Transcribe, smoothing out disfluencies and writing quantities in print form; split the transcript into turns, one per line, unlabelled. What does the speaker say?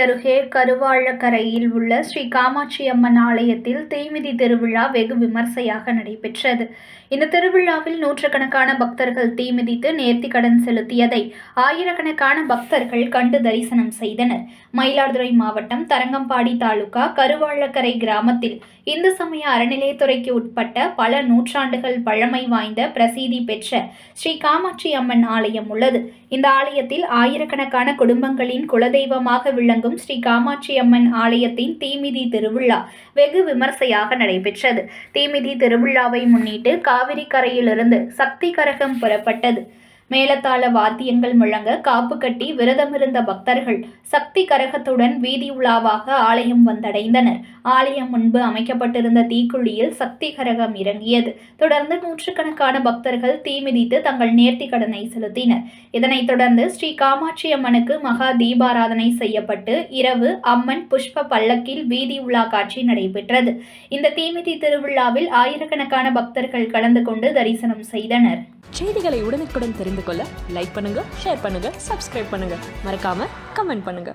அருகே கருவாழக்கரையில் உள்ள ஸ்ரீ காமாட்சி அம்மன் ஆலயத்தில் தீமிதி திருவிழா வெகு விமர்சையாக நடைபெற்றது. இந்த திருவிழாவில் நூற்றுக்கணக்கான பக்தர்கள் தீமிதித்து நேர்த்திக்கடன் செலுத்தியதை ஆயிரக்கணக்கான பக்தர்கள் கண்டு தரிசனம் செய்தனர். மயிலாடுதுறை மாவட்டம் தரங்கம்பாடி தாலுகா கருவாழக்கரை கிராமத்தில் இந்து சமய அறநிலையத்துறைக்கு உட்பட்ட பல நூற்றாண்டுகள் பழமை வாய்ந்த பிரசித்தி பெற்ற ஸ்ரீ காமாட்சி அம்மன் ஆலயம் உள்ளது. இந்த ஆலயத்தில் ஆயிரக்கணக்கான குடும்பங்களின் குலதெய்வமாக விளங்கும் ஸ்ரீ காமாட்சி அம்மன் ஆலயத்தின் தீமிதி திருவிழா வெகு விமர்சையாக நடைபெற்றது. தீமிதி திருவிழாவை முன்னிட்டு காவிரி கரையிலிருந்து சக்தி கரகம் புறப்பட்டது. மேலத்தாள வாத்தியங்கள் முழங்க காப்பு கட்டி விரதமிருந்த பக்தர்கள் சக்தி கரகத்துடன் வீதி உலாவாக ஆலயம் வந்தடைந்தனர். ஆலயம் முன்பு அமைக்கப்பட்டிருந்த தீக்குழியில் சக்தி கரகம் இறங்கியது. தொடர்ந்து நூற்றுக்கணக்கான பக்தர்கள் தீமிதித்து தங்கள் நேர்த்திக்கடனை செலுத்தினர். இதனைத் தொடர்ந்து ஸ்ரீ காமாட்சி அம்மனுக்கு மகா தீபாராதனை செய்யப்பட்டு இரவு அம்மன் புஷ்ப பல்லக்கில் வீதி உலா காட்சி நடைபெற்றது. இந்த தீமிதி திருவிழாவில் ஆயிரக்கணக்கான பக்தர்கள் கலந்து கொண்டு தரிசனம் செய்தனர்.
செய்திகளை உடனுக்குடன் தெரிந்து கொள்ள லைக் பண்ணுங்க, ஷேர் பண்ணுங்க, சப்ஸ்கிரைப் பண்ணுங்க, மறக்காம கமெண்ட் பண்ணுங்க.